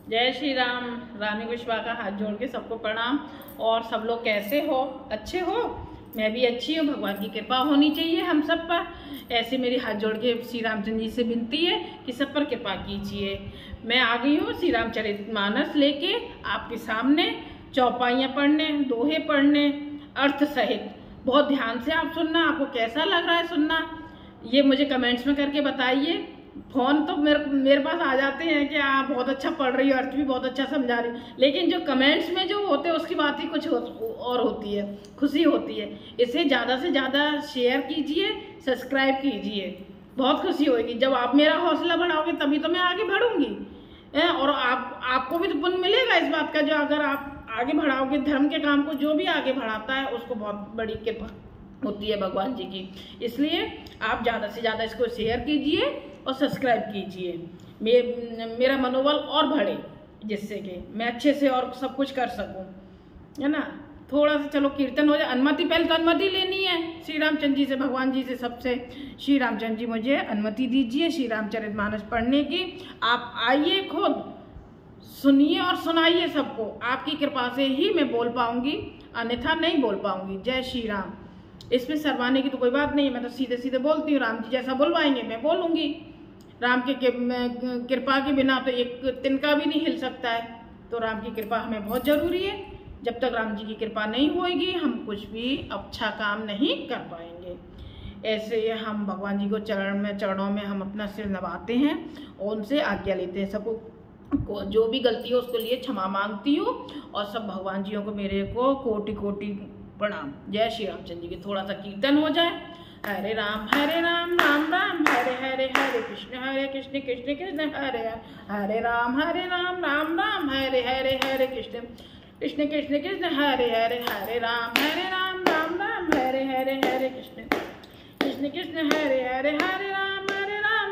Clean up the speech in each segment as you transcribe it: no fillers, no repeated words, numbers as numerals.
जय श्री राम। रानी कुशवाहा का हाथ जोड़ के सबको प्रणाम। और सब लोग कैसे हो? अच्छे हो? मैं भी अच्छी हूँ। भगवान की कृपा होनी चाहिए हम सब पर। ऐसे मेरी हाथ जोड़ के श्री रामचंद्र जी से विनती है कि सब पर कृपा कीजिए। मैं आ गई हूँ श्री रामचरितमानस लेके आपके सामने, चौपाइयाँ पढ़ने, दोहे पढ़ने, अर्थ सहित। बहुत ध्यान से आप सुनना। आपको कैसा लग रहा है सुनना, ये मुझे कमेंट्स में करके बताइए। फोन तो मेरे पास आ जाते हैं कि आप बहुत अच्छा पढ़ रही हो, अर्थ भी बहुत अच्छा समझा रही हो, लेकिन जो कमेंट्स में जो होते हैं उसकी बात ही कुछ और होती है। खुशी होती है। इसे ज़्यादा से ज़्यादा शेयर कीजिए, सब्सक्राइब कीजिए। बहुत खुशी होगी जब आप मेरा हौसला बढ़ाओगे, तभी तो मैं आगे बढ़ूंगी। और आपको भी तो पुण्य मिलेगा इस बात का, जो अगर आप आगे बढ़ाओगे धर्म के काम को। जो भी आगे बढ़ाता है उसको बहुत बड़ी कृपा होती है भगवान जी की। इसलिए आप ज़्यादा से ज़्यादा इसको शेयर कीजिए और सब्सक्राइब कीजिए। मेरा मनोबल और बढ़े, जिससे कि मैं अच्छे से और सब कुछ कर सकूं, है ना। थोड़ा सा चलो कीर्तन हो जाए। अनुमति, पहले तो अनुमति लेनी है श्री रामचंद्र जी से, भगवान जी से, सबसे। श्री रामचंद्र जी मुझे अनुमति दीजिए श्री रामचरितमानस पढ़ने की। आप आइए, खुद सुनिए और सुनाइए सबको। आपकी कृपा से ही मैं बोल पाऊंगी, अन्यथा नहीं बोल पाऊंगी। जय श्री राम। इसमें शर्माने की तो कोई बात नहीं है, मैं तो सीधे सीधे बोलती हूँ। राम जी जैसा बुलवाएंगे मैं बोलूंगी। राम के कृपा के बिना तो एक तिनका भी नहीं हिल सकता है। तो राम की कृपा हमें बहुत जरूरी है। जब तक राम जी की कृपा नहीं होएगी हम कुछ भी अच्छा काम नहीं कर पाएंगे। ऐसे हम भगवान जी को चरणों में हम अपना सिर नवाते हैं और उनसे आज्ञा लेते हैं। सबको जो भी गलती हो उसके लिए क्षमा मांगती हूँ। और सब भगवान जियों को मेरे को कोटि कोटि प्रणाम। जय श्री रामचंद्र जी की। थोड़ा सा कीर्तन हो जाए। हरे राम राम राम हरे हरे, हरे कृष्ण कृष्ण कृष्ण हरे हरे, हरे राम राम राम हरे हरे, हरे कृष्ण कृष्ण कृष्ण कृष्ण हरे हरे, हरे राम राम राम हरे हरे, हरे कृष्ण कृष्ण कृष्ण हरे हरे, हरे राम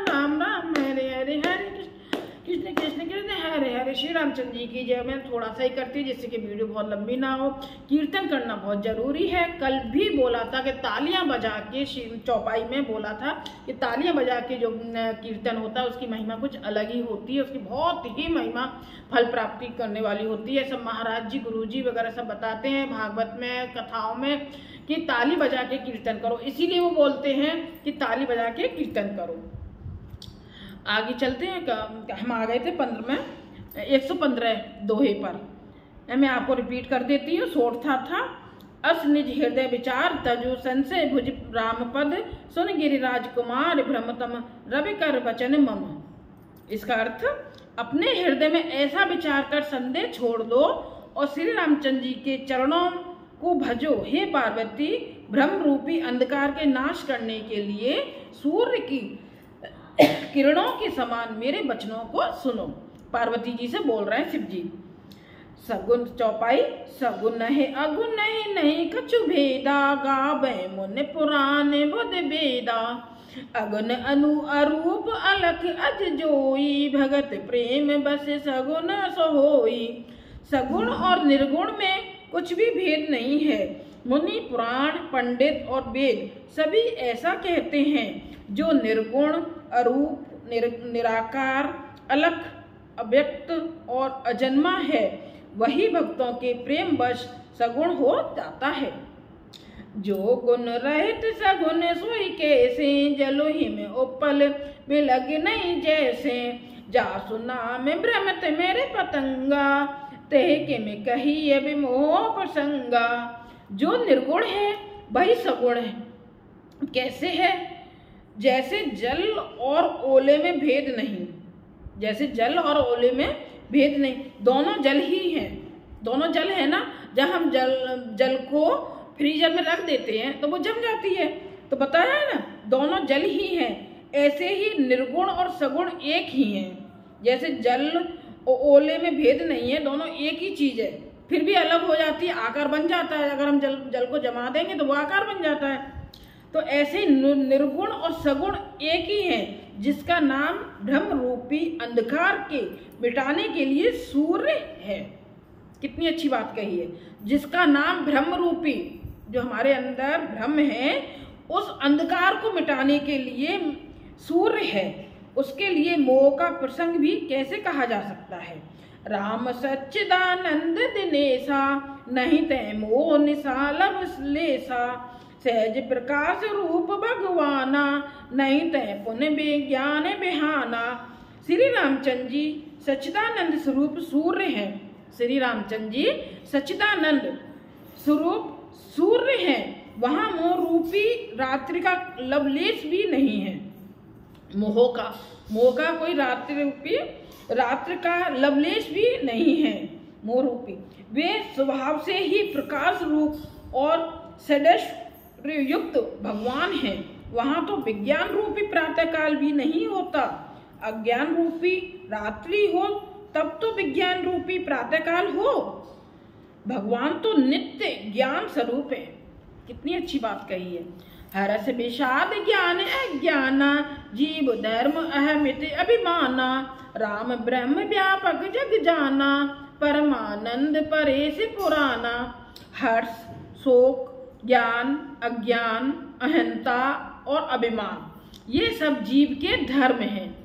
राम हरे हरे, हरे कृष्ण कृष्ण कृष्ण हरे हरे। श्री रामचंद्र जी की जय। मैं थोड़ा सा ही करती हूँ जिससे कि वीडियो बहुत लंबी ना हो। कीर्तन करना बहुत जरूरी है। कल भी बोला था कि तालियां बजा के, चौपाई में बोला था कि तालियां बजा के जो कीर्तन होता है उसकी महिमा कुछ अलग ही होती है। उसकी बहुत ही महिमा फल प्राप्ति करने वाली होती है। सब महाराज जी, गुरु जी वगैरह सब बताते हैं भागवत में, कथाओं में, कि ताली बजा के कीर्तन करो। इसीलिए वो बोलते हैं कि ताली बजा के कीर्तन करो। आगे चलते हैं। हम आ गए थे 115 दोहे पर। मैं आपको रिपीट कर देती हूँ। सोठता था अस निज हृदय विचार, तजु संशय भुज राम पद, सुन गिरिराज कुमार भ्रमतम रवि कर वचन मम। इसका अर्थ, अपने हृदय में ऐसा विचार कर संदेह छोड़ दो और श्री रामचंद्र जी के चरणों को भजो। हे पार्वती, भ्रम रूपी अंधकार के नाश करने के लिए सूर्य की किरणों के समान मेरे वचनों को सुनो। पार्वती जी से बोल रहे हैं शिव जी। सगुन चौपाई। सगुन है अगुन है नहीं कछु भेदा, गावे मुन पुराण बुध वेदा। अगुन अनु अरूप अलख अज जोई, भगत प्रेम बस सगुन सोई। सगुण और निर्गुण में कुछ भी भेद नहीं है। मुनि, पुराण, पंडित और वेद सभी ऐसा कहते हैं। जो निर्गुण, अरूप, निराकार, अलख, अव्यक्त और अजन्मा है, वही भक्तों के प्रेम वश सगुण हो जाता है। जो गुण रहित सगुण सोई कैसे, जलोहि में उपल बिलग नहीं जैसे। जासु नाम भ्रमत मेरे पतंगा, तेह के में कही अब मोह प्रसंगा। जो निर्गुण है वही सगुण है। कैसे है? जैसे जल और ओले में भेद नहीं। जैसे जल और ओले में भेद नहीं, दोनों जल ही हैं। दोनों जल है ना। जब हम जल को फ्रीजर में रख देते हैं तो वो जम जाती है। तो बताया है ना, दोनों जल ही हैं। ऐसे ही निर्गुण और सगुण एक ही हैं। जैसे जल और ओले में भेद नहीं है, दोनों एक ही चीज है, फिर भी अलग हो जाती है, आकार बन जाता है। अगर हम जल को जमा देंगे तो वो आकार बन जाता है। तो ऐसे निर्गुण और सगुण एक ही हैं, जिसका नाम भ्रम रूपी अंधकार के मिटाने के लिए सूर्य है। कितनी अच्छी बात कही है। जिसका नाम भ्रम रूपी, जो हमारे अंदर भ्रम है, उस अंधकार को मिटाने के लिए सूर्य है। उसके लिए मोह का प्रसंग भी कैसे कहा जा सकता है। राम सच्चिदानंद दिनेशा, नहीं ते मोह निसालब लेसा। सहज प्रकाश रूप भगवाना, नहीं ते पुण्य विज्ञान बिहाना। श्री रामचंद्र जी सच्चिदानंद स्वरूप सूर्य हैं। श्री रामचंद्र जी सच्चिदानंद स्वरूप सूर्य हैं। वहां मोह रूपी रात्रि का लवलेश भी नहीं है। मोह का कोई रात्रि का लवलेश भी नहीं है। मोह रूपी वे स्वभाव से ही प्रकाश रूप और षड्र युक्त भगवान हैं। वहां तो विज्ञान रूपी प्रातः काल भी नहीं होता। अज्ञान रूपी रात्रि हो तब तो विज्ञान रूपी प्रातः काल हो। भगवान तो नित्य ज्ञान स्वरूप है। कितनी अच्छी बात कही है। हरस विषाद ज्ञान अज्ञाना, जीव धर्म अहमित अभिमाना। राम ब्रह्म व्यापक जग जाना, परमानंद परेश पुराना। हर्ष, शोक, ज्ञान, अज्ञान, अहंता और अभिमान, ये सब जीव के धर्म हैं।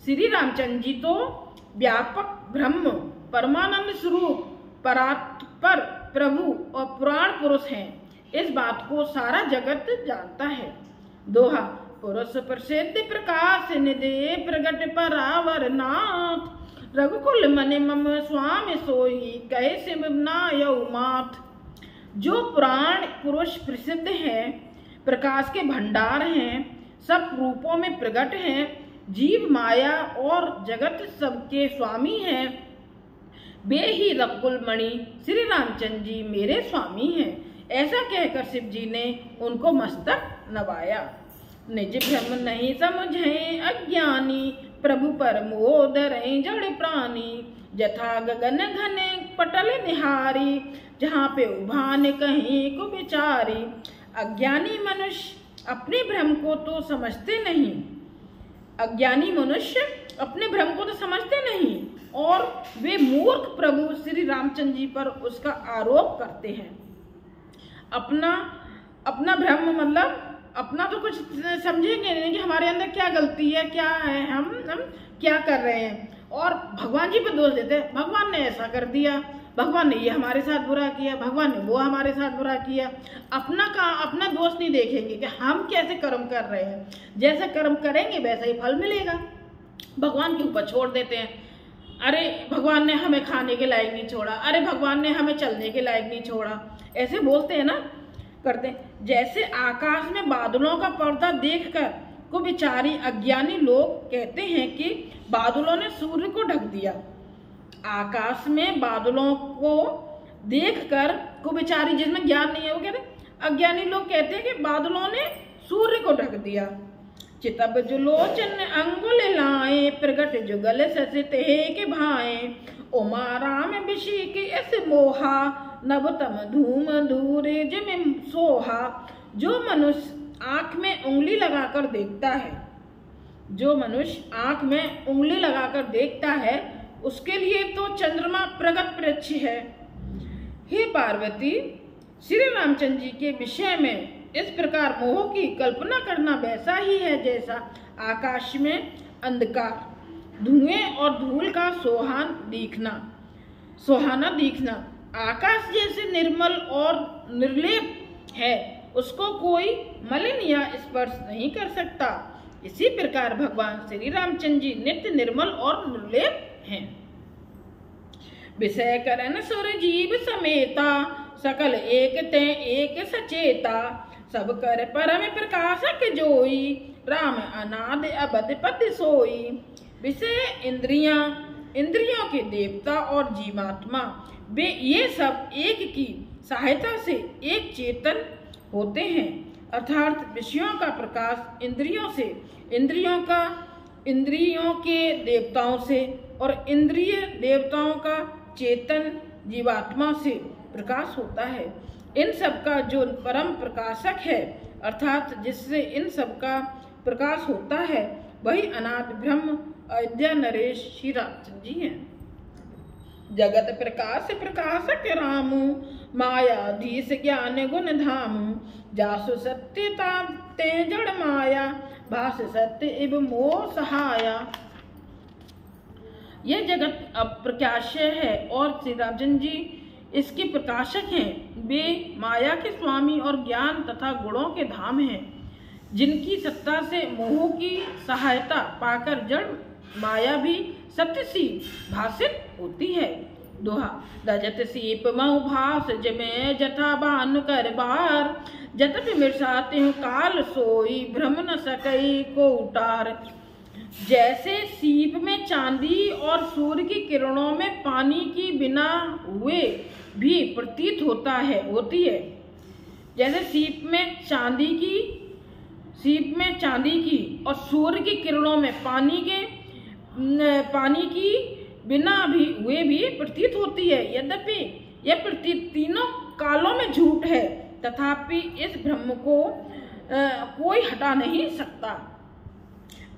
श्री रामचंद्र जी तो व्यापक ब्रह्म, परमानंद स्वरूप, परात्पर प्रभु और पुराण पुरुष हैं। इस बात को सारा जगत जानता है। दोहा, पुरुष प्रसिद्ध प्रकाश निधे, प्रगट परावर नाथ। रघुकुल मन मम स्वामी सोई, कहे सिम नायौ माथ। जो पुराण पुरुष प्रसिद्ध हैं, प्रकाश के भंडार हैं, सब रूपों में प्रकट हैं, जीव माया और जगत सबके स्वामी हैं, वे ही रघुकुल मणि श्री रामचंद्र जी मेरे स्वामी हैं। ऐसा कहकर शिव जी ने उनको मस्तक नवाया। निज भ्रम नहीं समझे अज्ञानी, प्रभु पर मोह धरे जड़ प्राणी। जथा गगन घने पटल निहारी, जहाँ पे उभान कहीं को विचारी। अज्ञानी मनुष्य अपने भ्रम को तो समझते नहीं। अज्ञानी मनुष्य अपने भ्रम को तो समझते नहीं और वे मूर्ख प्रभु श्री रामचंद्र जी पर उसका आरोप करते हैं। अपना भ्रम मतलब अपना तो कुछ समझेंगे नहीं कि हमारे अंदर क्या गलती है, क्या है, हम क्या कर रहे हैं, और भगवान जी पे दोष देते हैं। भगवान ने ऐसा कर दिया, भगवान ने ये हमारे साथ बुरा किया, भगवान ने वो हमारे साथ बुरा किया। अपना दोष नहीं देखेंगे कि हम कैसे कर्म कर रहे हैं। जैसा कर्म करेंगे वैसा ही फल मिलेगा। भगवान के ऊपर छोड़ देते हैं। अरे भगवान ने हमें खाने के लायक नहीं छोड़ा, अरे भगवान ने हमें चलने के लायक नहीं छोड़ा, ऐसे बोलते हैं ना, करते हैं। जैसे आकाश में बादलों का पर्दा देखकर को बेचारी अज्ञानी लोग कहते हैं कि बादलों ने सूर्य को ढक दिया। आकाश में बादलों को देखकर को बेचारी, जिसमें ज्ञान नहीं है, वो कहते अज्ञानी लोग कहते हैं कि बादलों ने सूर्य को ढक दिया। चितब जुलोचन अंगुल लाए, प्रगट जुगल ससिते के भाए। उमा राम विषि के ऐसे मोहा, नवतम धूम धूरे जिम सोहा। जो मनुष्य आंख में उंगली लगाकर देखता है, जो मनुष्य आंख में उंगली लगाकर देखता है, उसके लिए तो चंद्रमा प्रगट वृक्ष है। हे पार्वती, श्री रामचंद्र जी के विषय में इस प्रकार मोह की कल्पना करना वैसा ही है जैसा आकाश में अंधकार, धुएं और धूल का सुहाना दिखना। आकाश जैसे निर्मल और निर्लेप है, उसको कोई मलिन या स्पर्श नहीं कर सकता। इसी प्रकार भगवान श्री रामचंद्र जी नित्य निर्मल और निर्लेप हैं। विषय करण सुर जीव समेता, सकल एक ते एक सचेता। सब कर परम प्रकाशक जोई, राम अनाद अबद पद सोई। विषय इंद्रियों के देवता और जीवात्मा, वे ये सब एक की सहायता से एक चेतन होते हैं। अर्थात विषयों का प्रकाश इंद्रियों के देवताओं से और इंद्रिय देवताओं का चेतन जीवात्मा से प्रकाश होता है। इन सब का जो परम प्रकाशक है, अर्थात जिससे इन सब का प्रकाश होता है, वही अनाद ब्रह्म अयोध्या नरेश श्री रामचंद्र जी हैं। जगत प्रकाश प्रकाशक रामू, मायाधीश ज्ञान गुण धामू। जासु सत्यता ते जड़ माया, भास सत्य इव मोह सहाया। यह जगत अप्रत्याश्य है और श्री रामचंद्र जी इसके प्रकाशक हैं। वे माया के स्वामी और ज्ञान तथा गुणों के धाम हैं, जिनकी सत्ता से मोह की सहायता पाकर जड़ माया भी सत्य सी भाषित होती है। दोहा। रजत सीप मऊ भास जमे जथा बान कर बार, जतप मिर्साते हूँ काल सोई भ्रम न सकई को उतार। जैसे सीप में चांदी और सूर्य की किरणों में पानी की बिना हुए भी प्रतीत होती है। जैसे सीप में चांदी की और सूर्य की किरणों में पानी की बिना भी हुए भी प्रतीत होती है। यद्यपि यह प्रतीत तीनों कालों में झूठ है, तथापि इस भ्रम को कोई हटा नहीं सकता।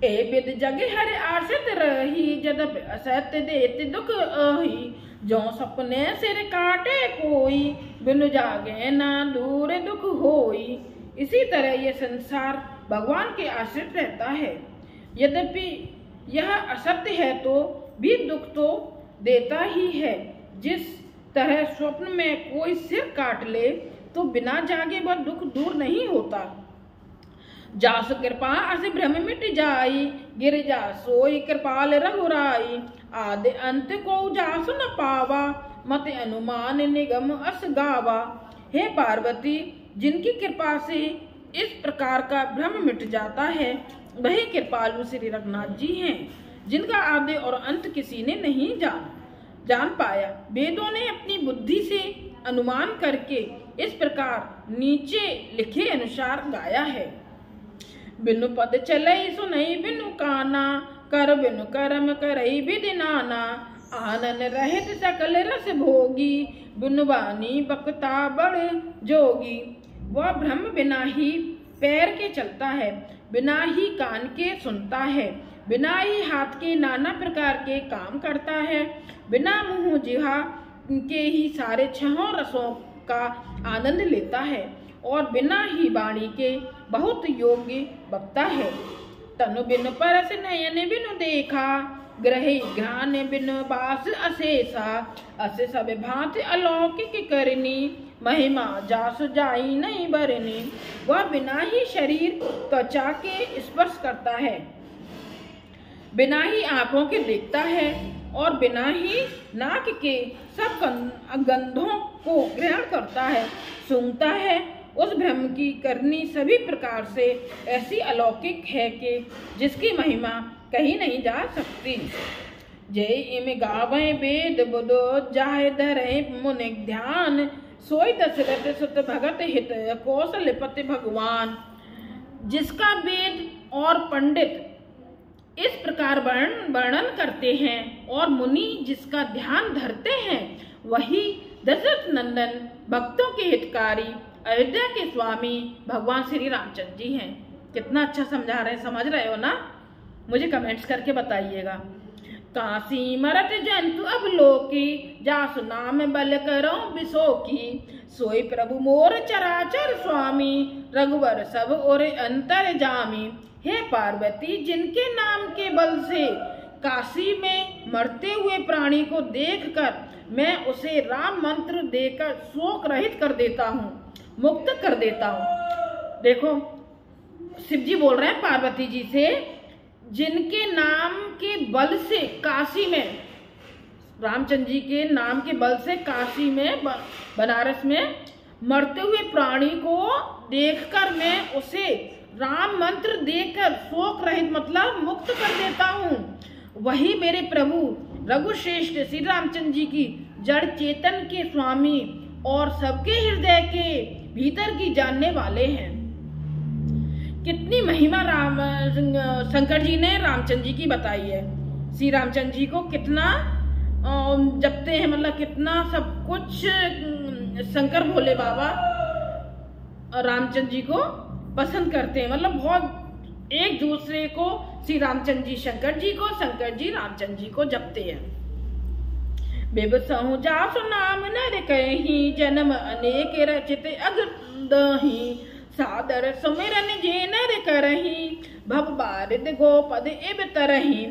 ए विद जग हर आश्रित रही, जदप असत्य देते दुख आही। जो सपने सिर काटे कोई, बिनु जागे ना दूर दुख होई। इसी तरह यह संसार भगवान के आश्रित रहता है। यद्यपि यह असत्य है तो भी दुख तो देता ही है। जिस तरह स्वप्न में कोई सिर काट ले तो बिना जागे वह दुख दूर नहीं होता। जासु कृपा अस भ्रम मिट जाई, गिर जा सोई कृपाल रघुराई। आदि अंत को जासु न पावा, मत अनुमान निगम अस गावा। हे पार्वती, जिनकी कृपा से इस प्रकार का भ्रम मिट जाता है, वही कृपालु श्री रघुनाथ जी हैं, जिनका आदि और अंत किसी ने नहीं जान पाया। वेदों ने अपनी बुद्धि से अनुमान करके इस प्रकार नीचे लिखे अनुसार गाया है। बिनु पद चलई सुनई बिनु काना, कर बिनु करम करई विधि नाना। आनन रहित सकल रस भोगी, बिनु वाणी बकता बड़ जोगी। वह ब्रह्म बिना ही पैर के चलता है, बिना ही कान के सुनता है, बिना ही हाथ के नाना प्रकार के काम करता है, बिना मुंह जिह्वा के ही सारे छहों रसों का आनंद लेता है, और बिना ही वाणी के बहुत योग्य बकता है। तनु बिनु परस नयन बिनु देखा, ग्रही घ्राण बिनु बास अशेषा। अस सब भांति अलौकिक करनी, महिमा जासु जाई नहीं बरनी। वह बिना ही शरीर त्वचा के स्पर्श करता है, बिना ही आंखों के देखता है, और बिना ही नाक के सब गंधों को ग्रहण करता है, सूंघता है। उस ब्रह्म की करनी सभी प्रकार से ऐसी अलौकिक है कि जिसकी महिमा कहीं नहीं जा सकती। जय इम गावे वेद बुदो जाहे धरे मुनि ध्यान, सोई दशरथ सुत भगत हित कौशलपति भगवान। जिसका वेद और पंडित इस प्रकार वर्णन करते हैं और मुनि जिसका ध्यान धरते हैं, वही दशरथ नंदन भक्तों के हितकारी अयोध्या के स्वामी भगवान श्री रामचंद्र जी हैं। कितना अच्छा समझा रहे हैं, समझ रहे हो ना? मुझे कमेंट्स करके बताइएगा। काशी मरत जंतु अब लोकी, जासु नाम बल करो बिसोकी। सोई प्रभु मोर चराचर स्वामी, रघुवर सब और अंतर जामी। हे पार्वती, जिनके नाम के बल से काशी में मरते हुए प्राणी को देखकर मैं उसे राम मंत्र देकर शोक रहित कर देता हूँ, मुक्त कर देता हूँ। देखो, शिव जी बोल रहे हैं पार्वती जी से, जिनके नाम के बल से काशी में, रामचंद्र जी के नाम के बल से काशी में, बनारस में मरते हुए प्राणी को देखकर मैं उसे राम मंत्र देकर शोक रहित मतलब मुक्त कर देता हूँ। वही मेरे प्रभु रघुश्रेष्ठ श्री रामचंद्र जी की जड़ चेतन के स्वामी और सबके हृदय के भीतर की जानने वाले हैं। कितनी महिमा शंकर जी ने रामचंद्र जी की बताई है। श्री रामचंद्र जी को कितना जपते हैं, मतलब कितना सब कुछ शंकर भोले बाबा रामचंद्र जी को पसंद करते हैं। मतलब बहुत एक दूसरे को श्री रामचंद्र जी शंकर जी को, शंकर जी रामचंद्र जी को जपते हैं। बेबसहु जासु नाम नर कहीं, जन्म अनेक रचित अगदही। सादर सुमिरन जे नर करही, भव बारिद गोपद इब तरही।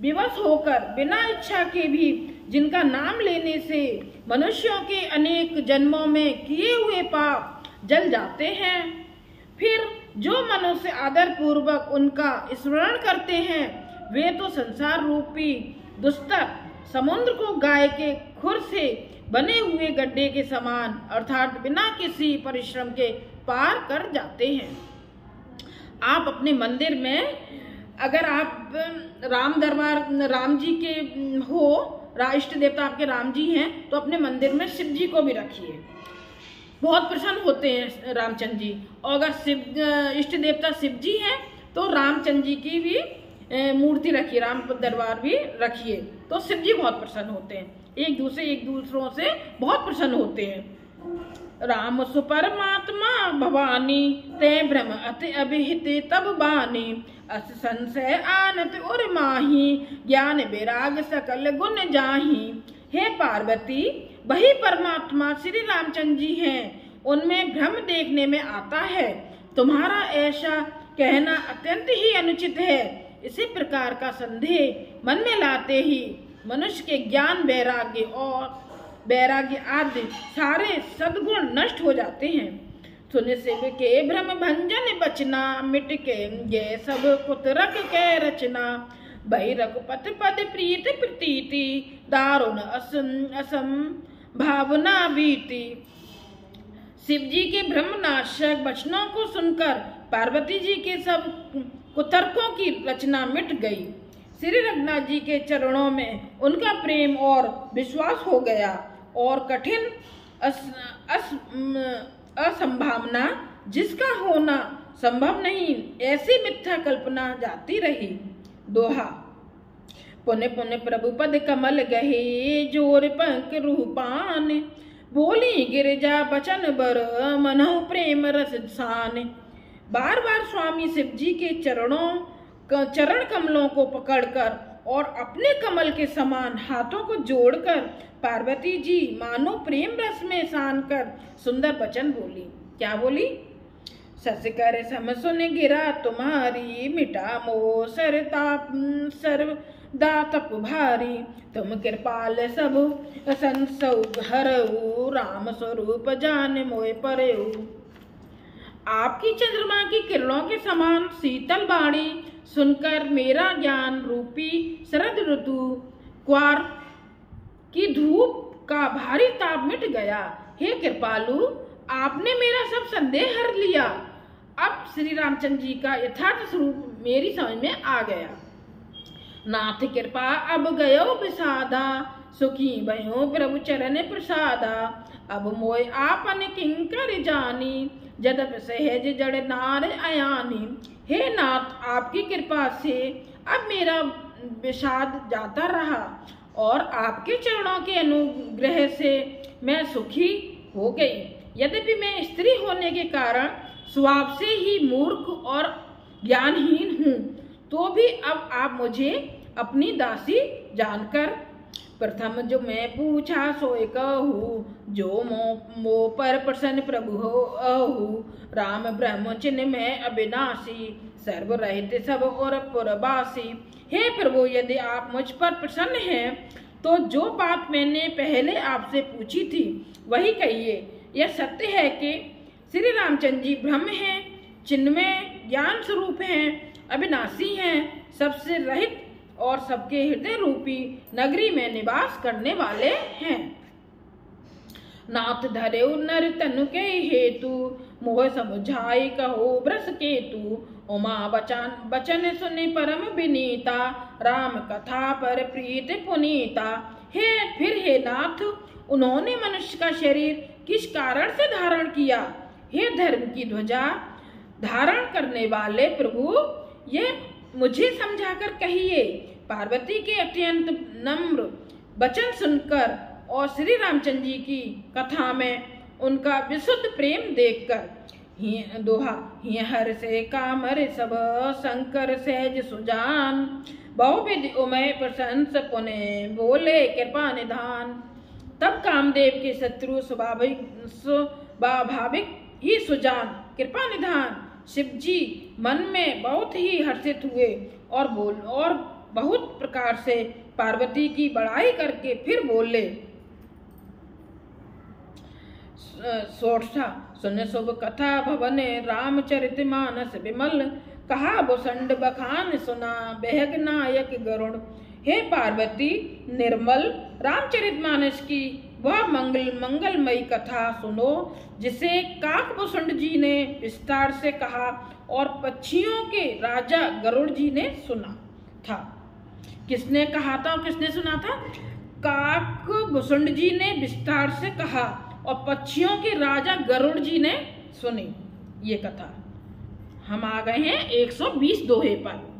विवश होकर बिना इच्छा के भी जिनका नाम लेने से मनुष्यों के अनेक जन्मों में किए हुए पाप जल जाते हैं। फिर जो मनुष्य आदर पूर्वक उनका स्मरण करते हैं वे तो संसार रूपी दुस्तर समुद्र को गाय के खुर से बने हुए गड्ढे के समान अर्थात बिना किसी परिश्रम के पार कर जाते हैं। आप अपने मंदिर में अगर आप राम दरबार राम जी के हो, इष्ट देवता आपके राम जी हैं, तो अपने मंदिर में शिव जी को भी रखिए, बहुत प्रसन्न होते हैं रामचंद्र जी। और अगर शिव इष्ट देवता शिव जी हैं तो रामचंद्र जी की भी मूर्ति रखिए, राम दरबार भी रखिए, तो शिव जी बहुत प्रसन्न होते हैं, एक दूसरों से बहुत प्रसन्न होते हैं। राम सुपरमात्मा भवानी ते भ्रम अति अभिहित तब बानी अस संशय आनत उर माही ज्ञान विराग सकल गुण जाही। हे पार्वती, वही परमात्मा श्री रामचंद्र जी हैं, उनमें भ्रम देखने में आता है। तुम्हारा ऐसा कहना अत्यंत ही अनुचित है। इसी प्रकार का संदेह मन में लाते ही मनुष्य के ज्ञान वैराग्य आदि सारे सद्गुण नष्ट हो जाते हैं। सुन शिव के भ्रम भंजन बचना मिट के ये सब कुतरक के रचना। बहिरक पथ पद प्रीत प्रतीति दारुण असम भावना बीती। शिव जी के ब्रह्मनाशक वचनों को सुनकर पार्वती जी के सब कुतर्कों की रचना मिट गई। श्री रघुनाथ जी के चरणों में उनका प्रेम और विश्वास हो गया और कठिन असंभावना जिसका होना संभव नहीं ऐसी मिथ्या कल्पना जाती रही। दोहा। पुण्य पुण्य प्रभु पद कमल गहे जोर पंख रूपान। बोली गिरिजा बचन बर मनहु प्रेम रस सान। बार बार स्वामी शिव जी के चरण कमलों को पकड़कर और अपने कमल के समान हाथों को जोड़कर पार्वती जी मानो प्रेम रस में सान कर सुंदर वचन बोली। क्या बोली? सस कर सम सुन गिरा तुम्हारी मिटा मोह सर्वदा तप भारी। तुम कृपाल सब संसौ हरऊ राम स्वरूप जान मोय परऊ। आपकी चंद्रमा की किरणों के समान शीतल वाणी सुनकर मेरा ज्ञान रूपी शरद ऋतु क्वार की धूप का भारी ताप मिट गया। हे कृपालु, आपने मेरा सब संदेह हर लिया। अब श्री रामचंद्र जी का यथार्थ स्वरूप मेरी समझ में आ गया। नाथ कृपा अब गयो विषादा सुखी भयो प्रभु चरण प्रसादा। अब मोय आपन किंकर जानी जदप सहज जड़ नार अयानी। हे नाथ, आपकी कृपा से अब मेरा विषाद जाता रहा और आपके चरणों के अनुग्रह से मैं सुखी हो गई। यद्यपि मैं स्त्री होने के कारण स्वभाव से ही मूर्ख और ज्ञानहीन हूँ, तो भी अब आप मुझे अपनी दासी जानकर प्रथम जो मैं पूछा सोए कहूँ। जो मो पर प्रसन्न प्रभु हो अहू। राम ब्रह्म चिन्ह में अविनाशी सर्व रहित सब और पुरवासी। हे प्रभु, यदि आप मुझ पर प्रसन्न हैं तो जो बात मैंने पहले आपसे पूछी थी वही कहिए। यह सत्य है कि श्री रामचंद्र जी ब्रह्म हैं, चिन्मय ज्ञान स्वरूप हैं, अविनाशी हैं, सबसे रहित और सबके हृदय रूपी नगरी में निवास करने वाले हैं। नाथ धरे नर तनु के हेतु मोह समुझाई कहो ब्रस केतु। उमा बचन सुनि परम विनीता राम कथा पर प्रीत पुनीता। हे नाथ, उन्होंने मनुष्य का शरीर किस कारण से धारण किया? हे धर्म की ध्वजा धारण करने वाले प्रभु, ये मुझे समझाकर कहिए। पार्वती के अत्यंत नम्र वचन सुनकर और श्री रामचंद्र जी की कथा में उनका विशुद्ध प्रेम देखकर दोहा। हर से कामर सब शंकर सहज सुजान। बहुविधि उमय प्रशंस पुने बोले कृपा निधान। तब कामदेव के शत्रु स्वाभाविक ही सुजान कृपा निधान शिव जी मन में बहुत ही हर्षित हुए और बहुत प्रकार से पार्वती की बड़ाई करके फिर बोले। सोठा सुन शुभ कथा भवने रामचरित मानस विमल, कहा भुसंड बखान सुना बेहग नायक गरुड़। हे पार्वती, निर्मल रामचरितमानस की वह मंगलमयी कथा सुनो जिसे काकभूषण जी ने विस्तार से कहा और पक्षियों के राजा गरुड़ जी ने सुना था। किसने कहा था और किसने सुना था? काकभूषण जी ने विस्तार से कहा और पक्षियों के राजा गरुड़ जी ने सुनी ये कथा। हम आ गए हैं 120 दोहे पर।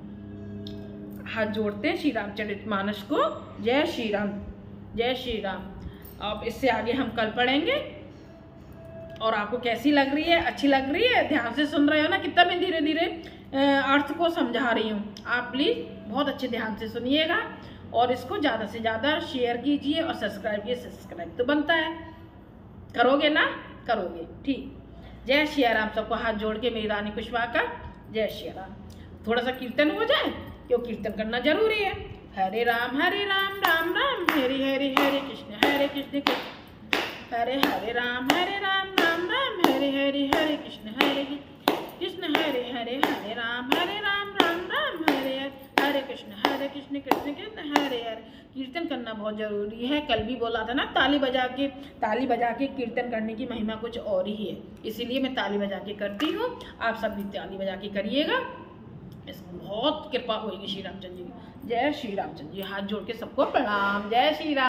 हाथ जोड़ते हैं श्री रामचरितमानस को। जय श्री राम, जय श्री राम। अब इससे आगे हम कल पढ़ेंगे। और आपको कैसी लग रही है? अच्छी लग रही है? ध्यान से सुन रहे हो ना? कितना मैं धीरे धीरे अर्थ को समझा रही हूँ। आप प्लीज बहुत अच्छे ध्यान से सुनिएगा और इसको ज़्यादा से ज़्यादा शेयर कीजिए और सब्सक्राइब कीजिए। सब्सक्राइब तो बनता है, करोगे ना? करोगे, ठीक। जय श्री राम। सबको हाथ जोड़ के मेरी रानी कुशवाहा का जय श्री राम। थोड़ा सा कीर्तन हो जाए, क्यों कीर्तन करना जरूरी है। हरे राम राम राम हरे हरे हरे कृष्ण हरे हरे राम राम राम हरे हरे कृष्ण हरे हरे राम राम हरे हरे कृष्ण कृष्ण हरे हरे। कीर्तन करना बहुत जरूरी है। कल भी बोला था ना, ताली बजा के कीर्तन करने की महिमा कुछ और ही है, इसीलिए मैं ताली बजा के करती हूँ। आप सब भी ताली बजा के करिएगा, बहुत कृपा होगी श्री रामचंद्र जी की। जय श्री रामचंद्र जी। हाथ जोड़ के सबको प्रणाम। जय श्री राम।